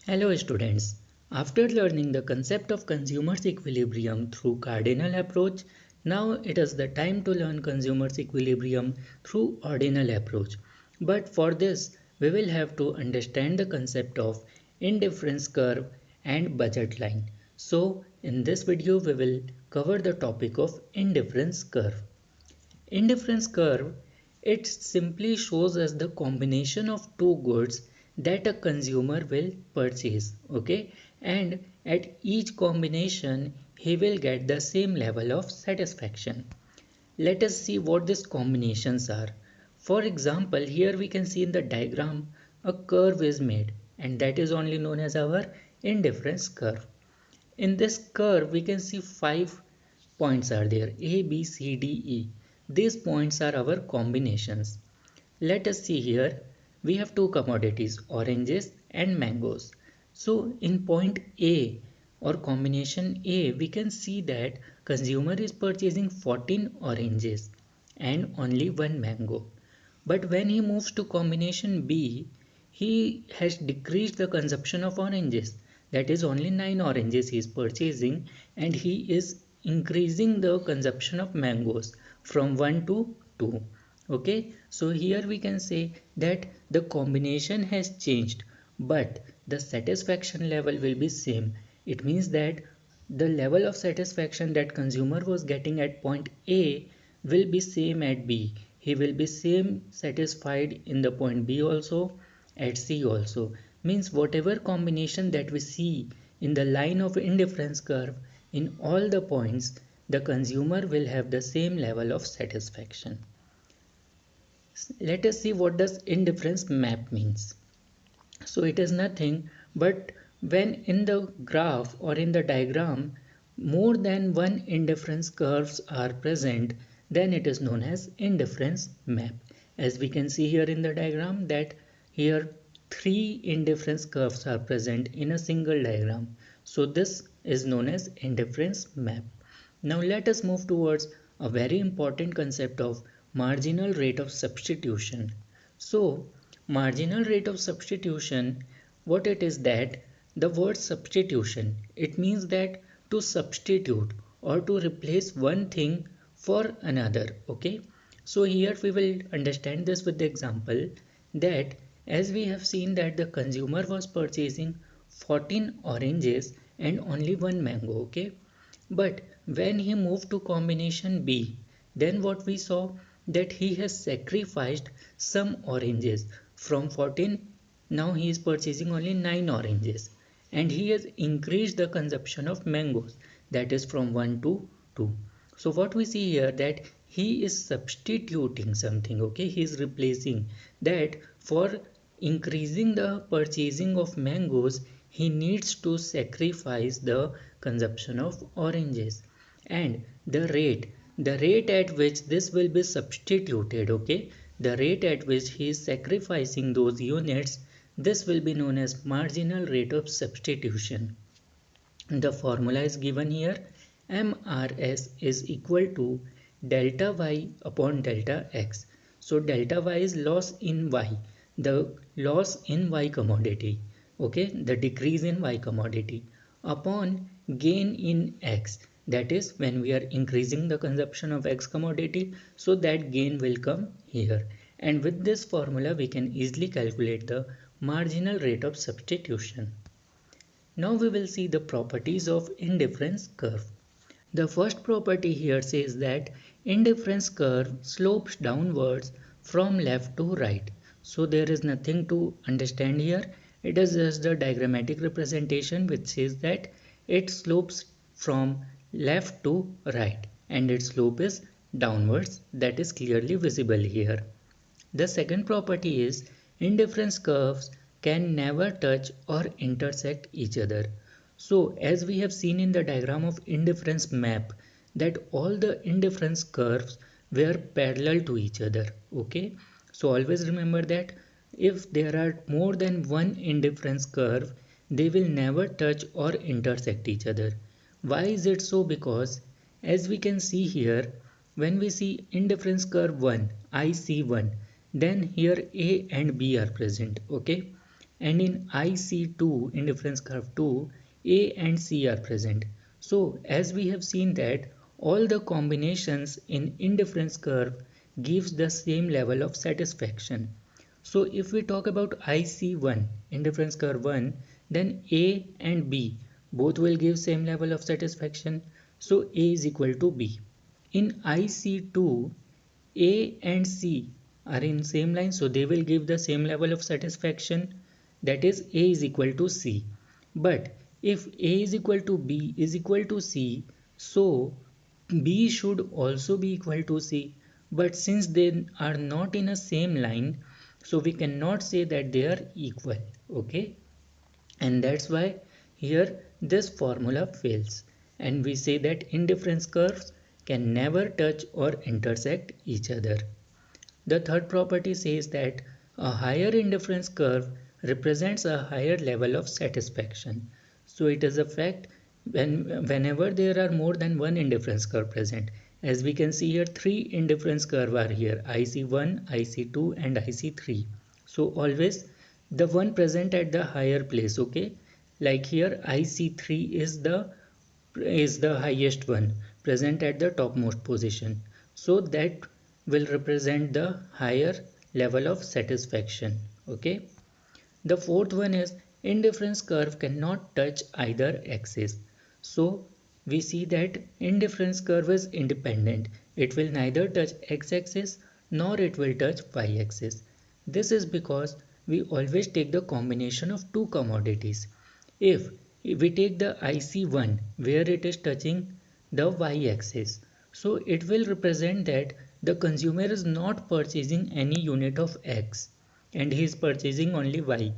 Hello students. After learning the concept of consumers equilibrium through cardinal approach, now it is the time to learn consumers equilibrium through ordinal approach. But for this, we will have to understand the concept of indifference curve and budget line. So in this video, we will cover the topic of indifference curve. Indifference curve, it simply shows us the combination of two goods that a consumer will purchase, okay, and at each combination he will get the same level of satisfaction. Let us see what these combinations are. For example, here we can see in the diagram a curve is made, and that is only known as our indifference curve. In this curve we can see 5 points are there: A, B, C, D, E. These points are our combinations. Let us see here, we have two commodities, oranges and mangoes. So in point A or combination A, we can see that consumer is purchasing 14 oranges and only one mango. But when he moves to combination B, he has decreased the consumption of oranges. That is, only 9 oranges he is purchasing, and he is increasing the consumption of mangoes from 1 to 2. Okay, so here we can say that the combination has changed, but the satisfaction level will be same. It means that the level of satisfaction that consumer was getting at point A will be same at B. He will be same satisfied in the point B also, at C also. Means whatever combination that we see in the line of indifference curve, in all the points the consumer will have the same level of satisfaction. Let us see what does indifference map means. So it is nothing but when in the graph or in the diagram more than one indifference curves are present, then it is known as indifference map. As we can see here in the diagram that here three indifference curves are present in a single diagram. So this is known as indifference map. Now let us move towards a very important concept of marginal rate of substitution. So marginal rate of substitution, what it is that the word substitution, it means that to substitute or to replace one thing for another. Okay, so here we will understand this with the example that as we have seen that the consumer was purchasing 14 oranges and only one mango. Okay, but when he moved to combination B, then what we saw that he has sacrificed some oranges from 14. Now he is purchasing only 9 oranges, and he has increased the consumption of mangoes, that is from 1 to 2. So what we see here that he is substituting something. Okay, he is replacing that. For increasing the purchasing of mangoes, he needs to sacrifice the consumption of oranges, and the rate at which this will be substituted, okay, the rate at which he is sacrificing those units, this will be known as marginal rate of substitution. The formula is given here. MRS is equal to delta y upon delta x. So delta y is loss in y, the loss in y commodity, okay, the decrease in y commodity, upon gain in x, that is when we are increasing the consumption of x commodity, so that gain will come here. And with this formula we can easily calculate the marginal rate of substitution. Now we will see the properties of indifference curve. The first property here says that indifference curve slopes downwards from left to right. So there is nothing to understand here. It is just the diagrammatic representation which says that it slopes from left to right and its slope is downwards. That is clearly visible here. The second property is indifference curves can never touch or intersect each other. So as we have seen in the diagram of indifference map that all the indifference curves were parallel to each other. Okay, so always remember that if there are more than one indifference curve, they will never touch or intersect each other. Why is it so? Because as we can see here, when we see indifference curve 1, IC1, then here A and B are present. Okay, and in IC2 indifference curve 2 A and C are present. So as we have seen that all the combinations in indifference curve gives the same level of satisfaction. So if we talk about IC1 indifference curve 1, then A and B both will give same level of satisfaction. So A is equal to B. In IC2 A and C are in same line, so they will give the same level of satisfaction, that is A is equal to C. But if A is equal to B is equal to C, so B should also be equal to C. But since they are not in a same line, so we cannot say that they are equal. Okay, and that's why here this formula fails, and we say that indifference curves can never touch or intersect each other. The third property says that a higher indifference curve represents a higher level of satisfaction. So it is a fact whenever there are more than one indifference curve present. As we can see here, three indifference curve are here, IC1, IC2 and IC3. So always the one present at the higher place, okay? Like here IC3 is the highest one present at the topmost position, so that will represent the higher level of satisfaction. Okay, the fourth one is indifference curve cannot touch either axis. So we see that indifference curve is independent, it will neither touch x-axis nor it will touch y-axis. This is because we always take the combination of two commodities. If we take the IC1 where it is touching the y-axis, so it will represent that the consumer is not purchasing any unit of x and he is purchasing only y.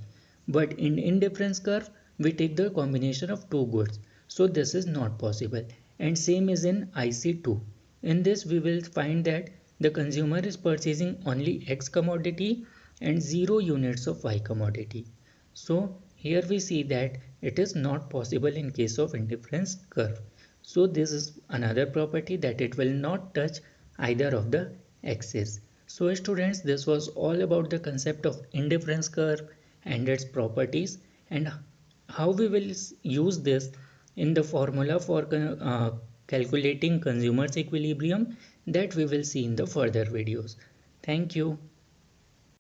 But in indifference curve we take the combination of two goods, so this is not possible. And same is in IC2. In this we will find that the consumer is purchasing only x commodity and 0 units of y commodity. So here we see that it is not possible in case of indifference curve. So this is another property, that it will not touch either of the axes. So students, this was all about the concept of indifference curve and its properties, and how we will use this in the formula for calculating consumer's equilibrium, that we will see in the further videos. Thank you.